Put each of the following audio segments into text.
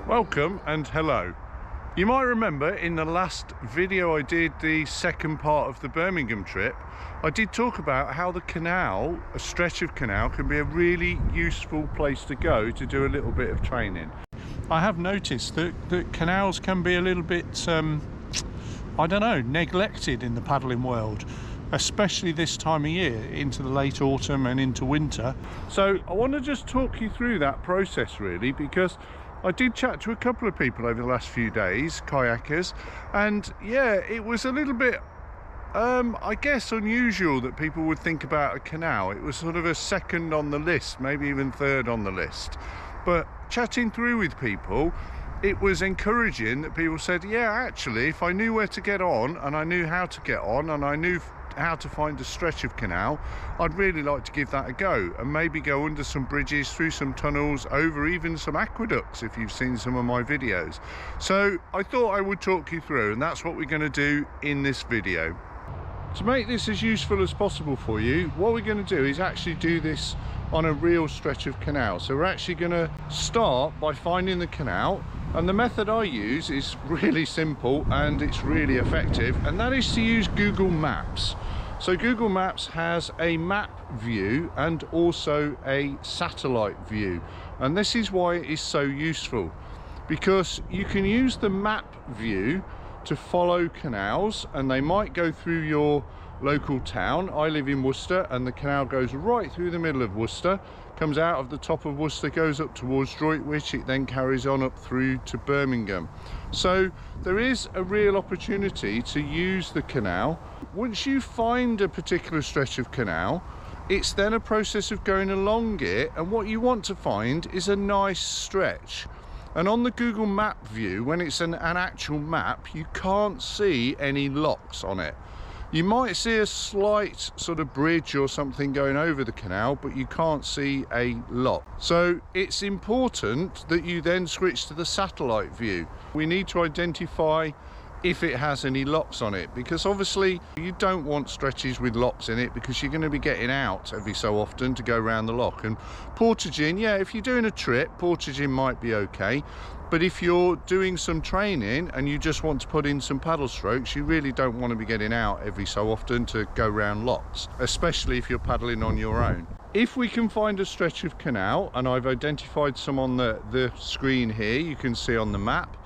Welcome and hello. You might remember in the last video I did, the second part of the Birmingham trip, I did talk about how the canal, a stretch of canal, can be a really useful place to go to do a little bit of training. I have noticed that canals can be a little bit, I don't know, neglected in the paddling world, especially this time of year, into the late autumn and into winter. So I want to just talk you through that process really, because I did chat to a couple of people over the last few days, kayakers, and yeah, it was a little bit, I guess, unusual that people would think about a canal. It was sort of a second on the list, maybe even third on the list. But chatting through with people, it was encouraging that people said, yeah, actually, if I knew where to get on, and I knew how to get on, and I knew how to find a stretch of canal, I'd really like to give that a go and maybe go under some bridges, through some tunnels, over even some aqueducts if you've seen some of my videos. So I thought I would talk you through, and that's what we're going to do in this video. To make this as useful as possible for you, what we're going to do is actually do this on a real stretch of canal. So we're actually going to start by finding the canal, and the method I use is really simple and it's really effective, and that is to use Google Maps. So Google Maps has a map view and also a satellite view, and this is why it is so useful, because you can use the map view to follow canals, and they might go through your local town. I live in Worcester, and the canal goes right through the middle of Worcester, comes out of the top of Worcester, goes up towards Droitwich, it then carries on up through to Birmingham. So there is a real opportunity to use the canal. Once you find a particular stretch of canal, it's then a process of going along it, and what you want to find is a nice stretch. And on the Google Map view, when it's an actual map, you can't see any locks on it. You might see a slight sort of bridge or something going over the canal, but you can't see a lock. So it's important that you then switch to the satellite view. We need to identify if it has any locks on it, because obviously you don't want stretches with locks in it, because you're going to be getting out every so often to go around the lock. And portaging, yeah, if you're doing a trip, portaging might be okay, but if you're doing some training and you just want to put in some paddle strokes, you really don't want to be getting out every so often to go around locks, especially if you're paddling on your own. If we can find a stretch of canal, and I've identified some on the screen here, you can see on the map,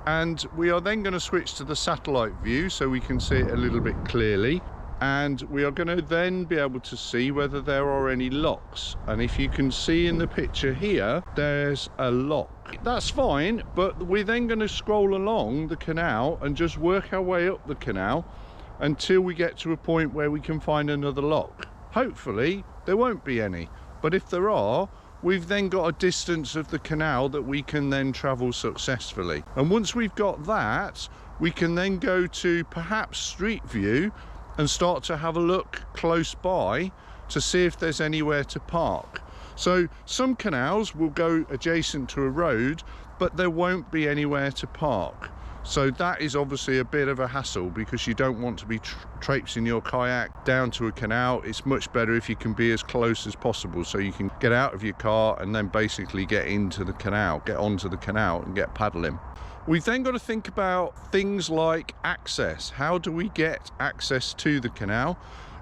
and we are then going to switch to the satellite view so we can see it a little bit clearly, and we are going to then be able to see whether there are any locks. And if you can see in the picture here, there's a lock. That's fine, but we're then going to scroll along the canal and just work our way up the canal until we get to a point where we can find another lock. Hopefully there won't be any, but if there are, we've then got a distance of the canal that we can then travel successfully. And once we've got that, we can then go to perhaps Street View and start to have a look close by to see if there's anywhere to park. So some canals will go adjacent to a road, but there won't be anywhere to park. So that is obviously a bit of a hassle, because you don't want to be traipsing your kayak down to a canal. It's much better if you can be as close as possible, so you can get out of your car and then basically get into the canal, get onto the canal and get paddling. We've then got to think about things like access. How do we get access to the canal?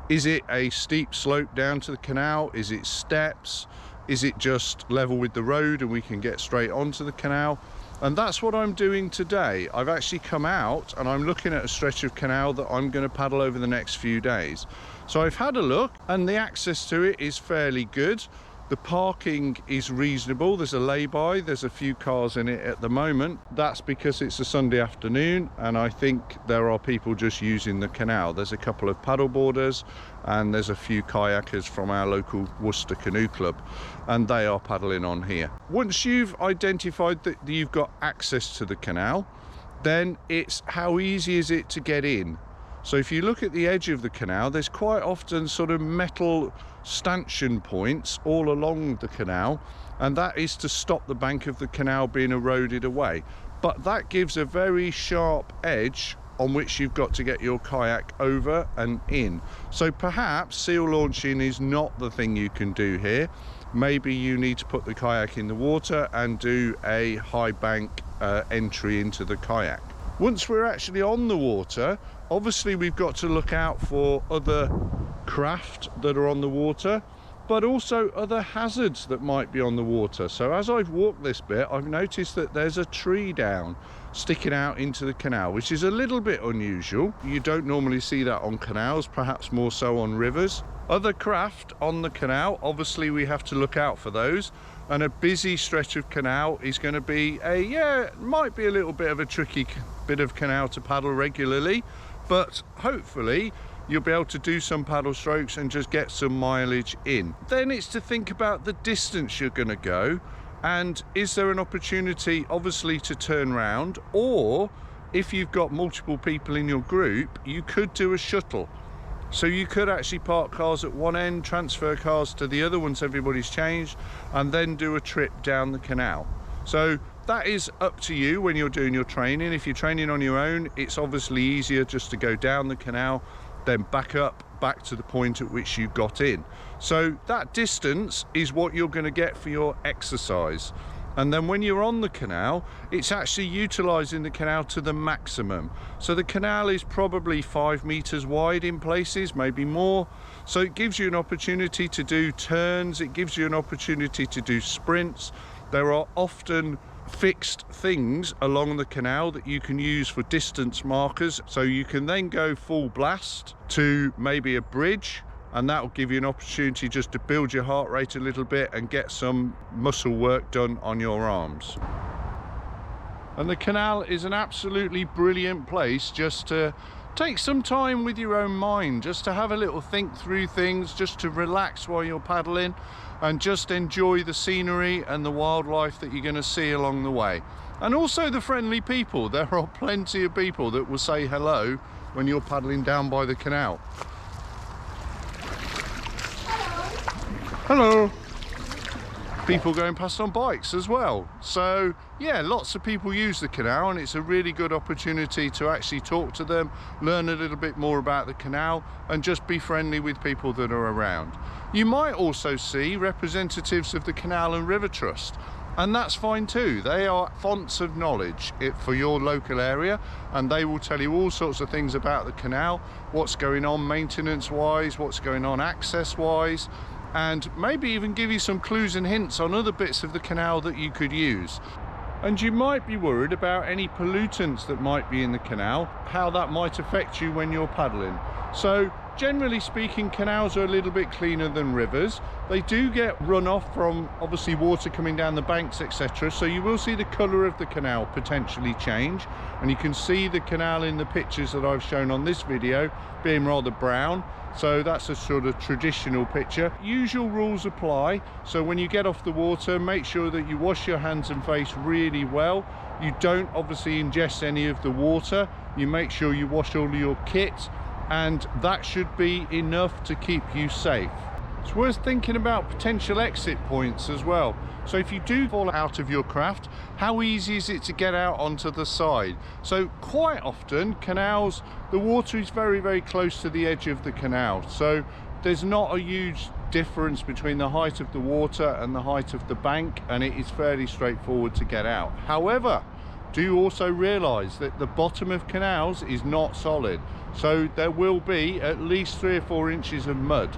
Is it a steep slope down to the canal? Is it steps? Is it just level with the road and we can get straight onto the canal? And that's what I'm doing today. I've actually come out and I'm looking at a stretch of canal that I'm going to paddle over the next few days. So I've had a look, and the access to it is fairly good. The parking is reasonable. There's a lay-by, there's a few cars in it at the moment. That's because it's a Sunday afternoon, and I think there are people just using the canal. There's a couple of paddleboarders and there's a few kayakers from our local Worcester Canoe Club, and they are paddling on here. Once you've identified that you've got access to the canal, then it's how easy is it to get in. So if you look at the edge of the canal, there's quite often sort of metal stanchion points all along the canal, and that is to stop the bank of the canal being eroded away. But that gives a very sharp edge on which you've got to get your kayak over and in. So perhaps seal launching is not the thing you can do here. Maybe you need to put the kayak in the water and do a high bank entry into the kayak. Once we're actually on the water, obviously we've got to look out for other craft that are on the water, but also other hazards that might be on the water. So as I've walked this bit, I've noticed that there's a tree down sticking out into the canal, which is a little bit unusual. You don't normally see that on canals, perhaps more so on rivers. Other craft on the canal, obviously we have to look out for those. And a busy stretch of canal is going to be might be a little bit of a tricky bit of canal to paddle regularly, but hopefully you'll be able to do some paddle strokes and just get some mileage in. Then it's to think about the distance you're going to go, and is there an opportunity obviously to turn round, or if you've got multiple people in your group, you could do a shuttle. So you could actually park cars at one end, transfer cars to the other once everybody's changed, and then do a trip down the canal. So that is up to you when you're doing your training. If you're training on your own, it's obviously easier just to go down the canal, then back to the point at which you got in. So that distance is what you're going to get for your exercise. And then when you're on the canal, it's actually utilising the canal to the maximum. So the canal is probably 5 meters wide in places, maybe more. So it gives you an opportunity to do turns, it gives you an opportunity to do sprints. There are often fixed things along the canal that you can use for distance markers. So you can then go full blast to maybe a bridge, and that will give you an opportunity just to build your heart rate a little bit and get some muscle work done on your arms. And the canal is an absolutely brilliant place just to take some time with your own mind, just to have a little think through things, just to relax while you're paddling and just enjoy the scenery and the wildlife that you're going to see along the way. And also the friendly people. There are plenty of people that will say hello when you're paddling down by the canal. Hello. People going past on bikes as well. So yeah, lots of people use the canal, and it's a really good opportunity to actually talk to them, learn a little bit more about the canal, and just be friendly with people that are around. You might also see representatives of the Canal and River Trust, and that's fine too. They are fonts of knowledge for your local area, and they will tell you all sorts of things about the canal, what's going on maintenance wise, what's going on access wise, and maybe even give you some clues and hints on other bits of the canal that you could use. And you might be worried about any pollutants that might be in the canal, how that might affect you when you're paddling. So generally speaking, canals are a little bit cleaner than rivers. They do get runoff from obviously water coming down the banks, etc. So you will see the colour of the canal potentially change, and you can see the canal in the pictures that I've shown on this video being rather brown. So that's a sort of traditional picture. Usual rules apply. So when you get off the water, make sure that you wash your hands and face really well. You don't obviously ingest any of the water. You make sure you wash all of your kit, and that should be enough to keep you safe. It's worth thinking about potential exit points as well. So if you do fall out of your craft, how easy is it to get out onto the side? So quite often canals, the water is very, very close to the edge of the canal. So there's not a huge difference between the height of the water and the height of the bank, and it is fairly straightforward to get out. However, do also realise that the bottom of canals is not solid. So there will be at least 3 or 4 inches of mud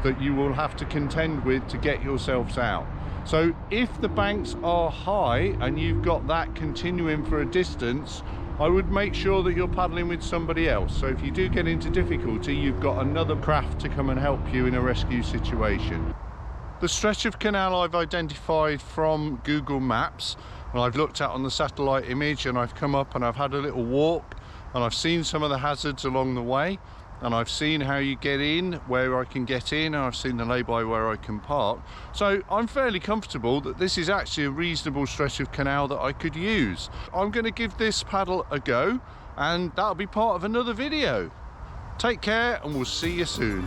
that you will have to contend with to get yourselves out. So if the banks are high and you've got that continuing for a distance, I would make sure that you're paddling with somebody else. So if you do get into difficulty, you've got another craft to come and help you in a rescue situation. The stretch of canal I've identified from Google Maps, and I've looked at on the satellite image, and I've come up and I've had a little walk, and I've seen some of the hazards along the way, and I've seen how you get in, where I can get in, and I've seen the lay-by where I can park. So I'm fairly comfortable that this is actually a reasonable stretch of canal that I could use. I'm going to give this paddle a go, and that'll be part of another video. Take care and we'll see you soon.